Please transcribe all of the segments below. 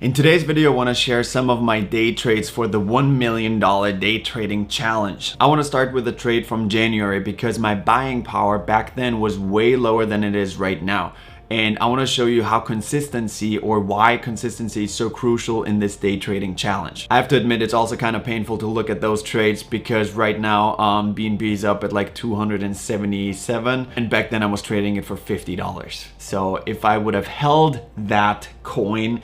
In today's video, I want to share some of my day trades for the $1 million day trading challenge. I want to start with a trade from January because my buying power back then was way lower than it is right now. And I want to show you how consistency, or why consistency is so crucial in this day trading challenge. I have to admit, it's also kind of painful to look at those trades because right now BNB is up at like 277, and back then I was trading it for $50. So if I would have held that coin,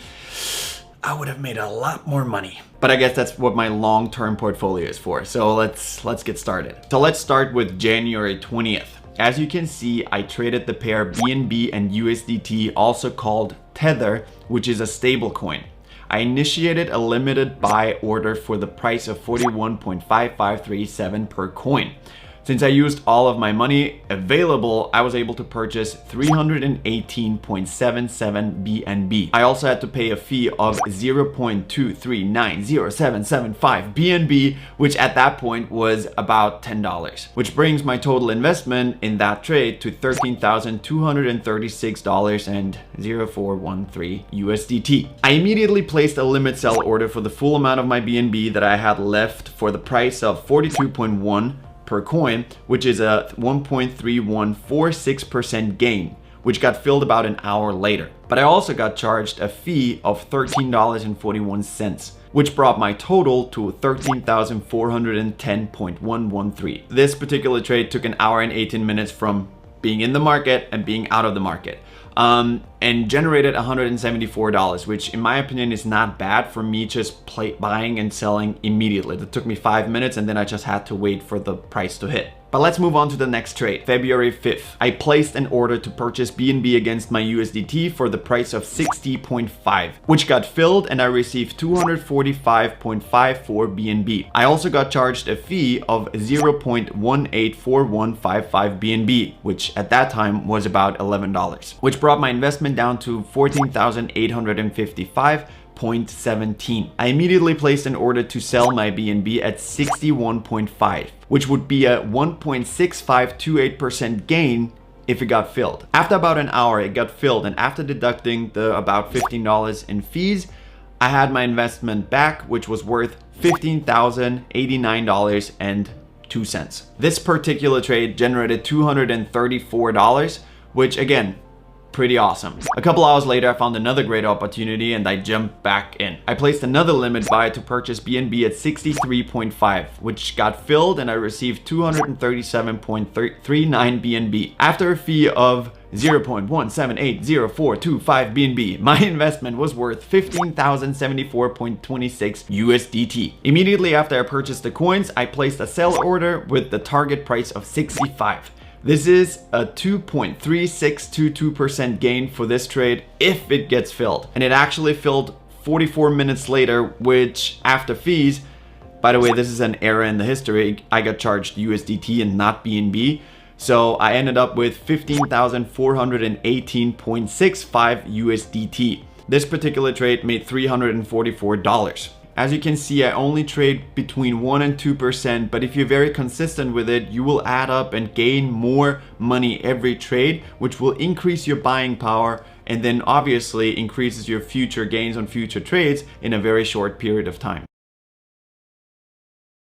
I would have made a lot more money. But I guess that's what my long-term portfolio is for. So let's get started. So let's start with January 20th. As you can see, I traded the pair BNB and USDT, also called Tether, which is a stable coin. I initiated a limited buy order for the price of 41.5537 per coin. Since I used all of my money available, I was able to purchase 318.77 BNB. I also had to pay a fee of 0.23907775 BNB, which at that point was about $10, which brings my total investment in that trade to $13,236.0413 USDT. I immediately placed a limit sell order for the full amount of my BNB that I had left for the price of 42.1 per coin, which is a 1.3146% gain, which got filled about an hour later. But I also got charged a fee of $13.41, which brought my total to $13,410.113. This particular trade took an hour and 18 minutes from being in the market and being out of the market. And generated $174, which in my opinion is not bad for me just buying and selling immediately. That took me 5 minutes and then I just had to wait for the price to hit. But let's move on to the next trade. February 5th, I placed an order to purchase BNB against my USDT for the price of 60.5, which got filled and I received 245.54 BNB. I also got charged a fee of 0.184155 BNB, which at that time was about $11, which brought my investment down to 14,855.17. I immediately placed an order to sell my BNB at 61.5, which would be a 1.6528% gain if it got filled. After about an hour, it got filled, and after deducting the about $15 in fees, I had my investment back, which was worth $15,089.02. This particular trade generated $234, which again, pretty awesome. A couple hours later, I found another great opportunity and I jumped back in. I placed another limit buy to purchase BNB at 63.5, which got filled and I received 237.39 BNB. After a fee of 0.178045 BNB, my investment was worth 15,074.26 USDT. Immediately after I purchased the coins, I placed a sell order with the target price of 65. This is a 2.3622% gain for this trade if it gets filled. And it actually filled 44 minutes later, which after fees, by the way, this is an error in the history. I got charged USDT and not BNB. So I ended up with 15,418.65 USDT. This particular trade made $344. As you can see, I only trade between 1 and 2%, but if you're very consistent with it, you will add up and gain more money every trade, which will increase your buying power and then obviously increases your future gains on future trades in a very short period of time.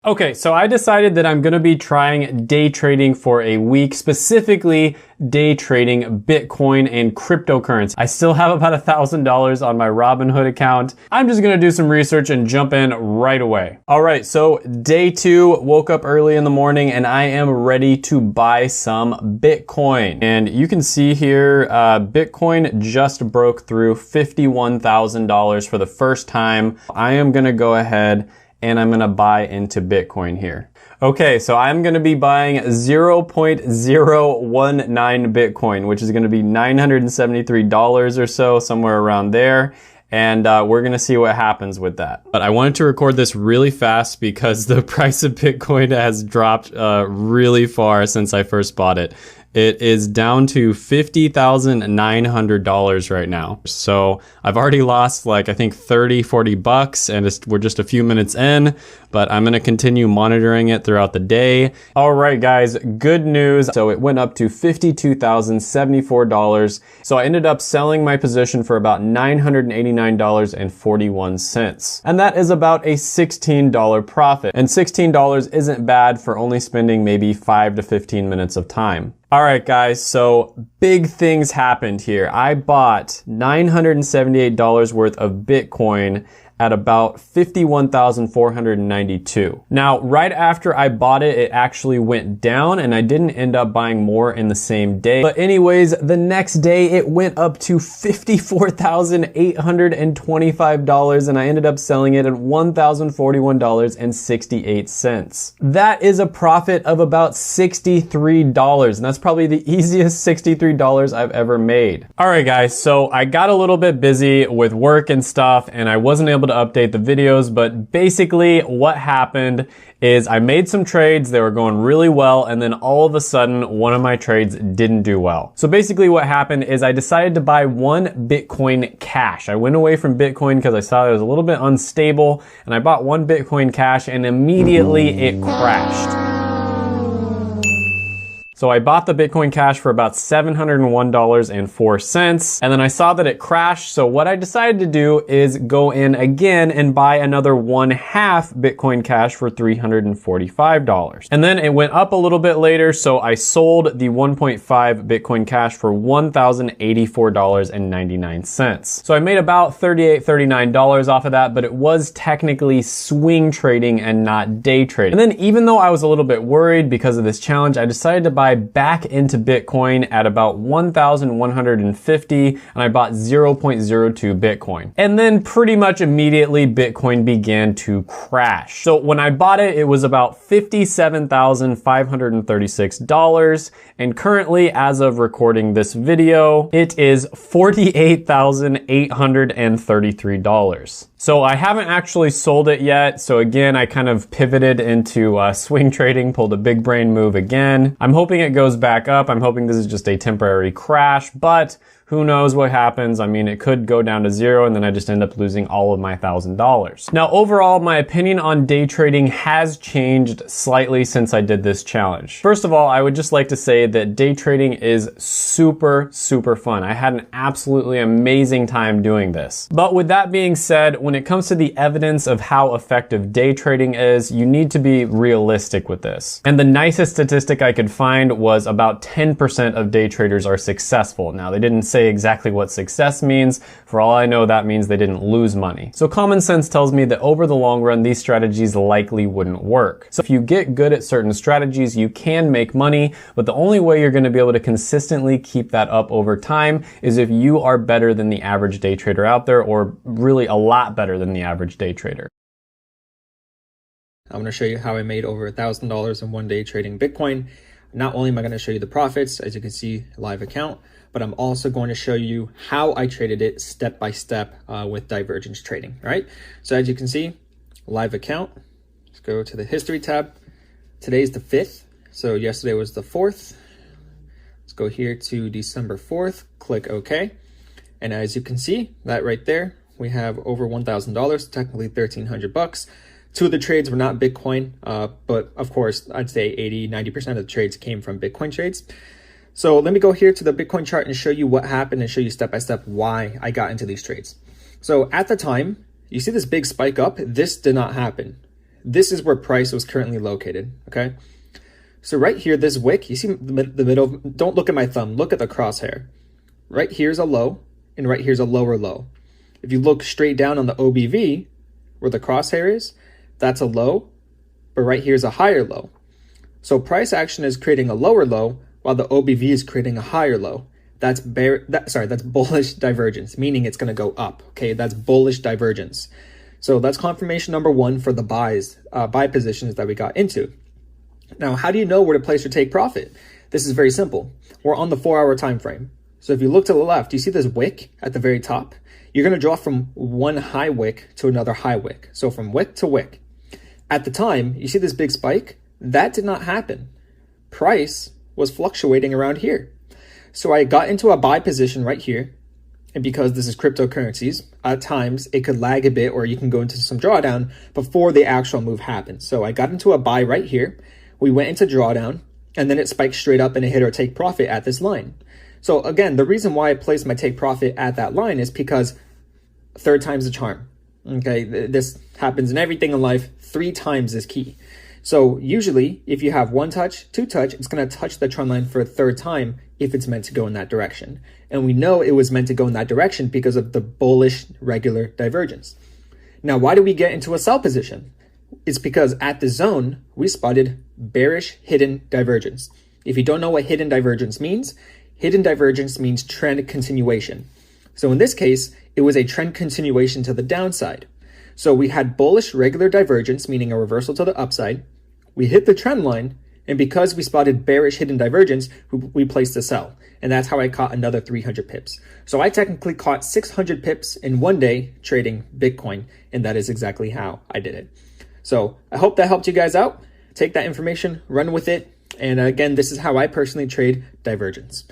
Okay, so I decided that I'm going to be trying day trading for a week, specifically day trading Bitcoin and cryptocurrency. I still have about $1,000 on my Robinhood account. I'm just going to do some research and jump in right away. All right, so day 2, woke up early in the morning and I am ready to buy some Bitcoin. And you can see here, Bitcoin just broke through $51,000 for the first time. I am going to go ahead and I'm gonna buy into Bitcoin here. Okay, so I'm gonna be buying 0.019 Bitcoin, which is gonna be $973 or so, somewhere around there. And we're gonna see what happens with that. But I wanted to record this really fast because the price of Bitcoin has dropped really far since I first bought it. it is down to $50,900 right now. So I've already lost like, I think 30, 40 bucks and we're just a few minutes in, but I'm gonna continue monitoring it throughout the day. All right, guys, good news. So it went up to $52,074. So I ended up selling my position for about $989.41. And that is about a $16 profit. And $16 isn't bad for only spending maybe 5 to 15 minutes of time. All right, guys, so big things happened here. I bought $978 worth of Bitcoin at about 51,492. Now, right after I bought it, it actually went down and I didn't end up buying more in the same day. But anyways, the next day it went up to $54,825 and I ended up selling it at $1,041.68. That is a profit of about $63 and that's probably the easiest $63 I've ever made. All right, guys, so I got a little bit busy with work and stuff and I wasn't able to update the videos, but basically what happened is I made some trades, they were going really well, and then all of a sudden one of my trades didn't do well. So basically what happened is I decided to buy one Bitcoin Cash. I went away from Bitcoin because I saw it was a little bit unstable, and I bought one Bitcoin Cash and immediately it crashed. So I bought the Bitcoin Cash for about $701.04, and then I saw that it crashed. So what I decided to do is go in again and buy another 1/2 Bitcoin Cash for $345. And then it went up a little bit later, so I sold the 1.5 Bitcoin Cash for $1,084.99. So I made about $38, $39 off of that, but it was technically swing trading and not day trading. And then even though I was a little bit worried because of this challenge, I decided to buy back into Bitcoin at about 1,150 and I bought 0.02 Bitcoin. And then pretty much immediately Bitcoin began to crash. So when I bought it, it was about $57,536 and currently, as of recording this video, it is $48,833. So I haven't actually sold it yet. So again, I kind of pivoted into swing trading, pulled a big brain move again. I'm hoping it goes back up. I'm hoping this is just a temporary crash, but who knows what happens? I mean, it could go down to zero and then I just end up losing all of my $1,000. Now, overall, my opinion on day trading has changed slightly since I did this challenge. First of all, I would just like to say that day trading is super, super fun. I had an absolutely amazing time doing this. But with that being said, when it comes to the evidence of how effective day trading is, you need to be realistic with this. And the nicest statistic I could find was about 10% of day traders are successful. Now, they didn't say exactly what success means. For all I know, that means they didn't lose money. So common sense tells me that over the long run, these strategies likely wouldn't work. So if you get good at certain strategies, you can make money, but the only way you're going to be able to consistently keep that up over time is if you are better than the average day trader out there, or really a lot better than the average day trader. I'm going to show you how I made over $1,000 in one day trading Bitcoin. Not only am I going to show you the profits, as you can see, live account, but I'm also going to show you how I traded it step by step with divergence trading, right? So as you can see, live account, let's go to the history tab. Today's the 5th, so yesterday was the 4th. Let's go here to December 4th, click OK. And as you can see, that right there, we have over $1,000, technically 1,300 bucks. Two of the trades were not Bitcoin, but of course, I'd say 80-90% of the trades came from Bitcoin trades. So let me go here to the Bitcoin chart and show you what happened and show you step by step why I got into these trades. So at the time, you see this big spike up? This did not happen. This is where price was currently located, okay? So right here, this wick, you see the middle, don't look at my thumb, look at the crosshair. Right here's a low, and right here's a lower low. If you look straight down on the OBV, where the crosshair is, that's a low, but right here's a higher low. So price action is creating a lower low, while the OBV is creating a higher low. That's bullish divergence, meaning it's going to go up. Okay, that's bullish divergence. So that's confirmation number one for the buy positions that we got into. Now, how do you know where to place your take profit? This is very simple. We're on the 4-hour time frame. So if you look to the left, you see this wick at the very top? You're going to draw from one high wick to another high wick. So from wick to wick. At the time, you see this big spike? That did not happen. Price was fluctuating around here. So I got into a buy position right here. And because this is cryptocurrencies, at times it could lag a bit or you can go into some drawdown before the actual move happens. So I got into a buy right here. We went into drawdown and then it spiked straight up and it hit our take profit at this line. So again, the reason why I placed my take profit at that line is because third time's the charm. Okay, this happens in everything in life. 3 times is key. So usually if you have 1 touch, 2 touch, it's going to touch the trend line for a 3rd time if it's meant to go in that direction. And we know it was meant to go in that direction because of the bullish regular divergence. Now, why do we get into a sell position? It's because at the zone, we spotted bearish hidden divergence. If you don't know what hidden divergence means trend continuation. So in this case, it was a trend continuation to the downside. So we had bullish regular divergence, meaning a reversal to the upside. We hit the trend line, and because we spotted bearish hidden divergence, we placed a sell. And that's how I caught another 300 pips. So I technically caught 600 pips in one day trading Bitcoin, and that is exactly how I did it. So I hope that helped you guys out. Take that information, run with it. And again, this is how I personally trade divergence.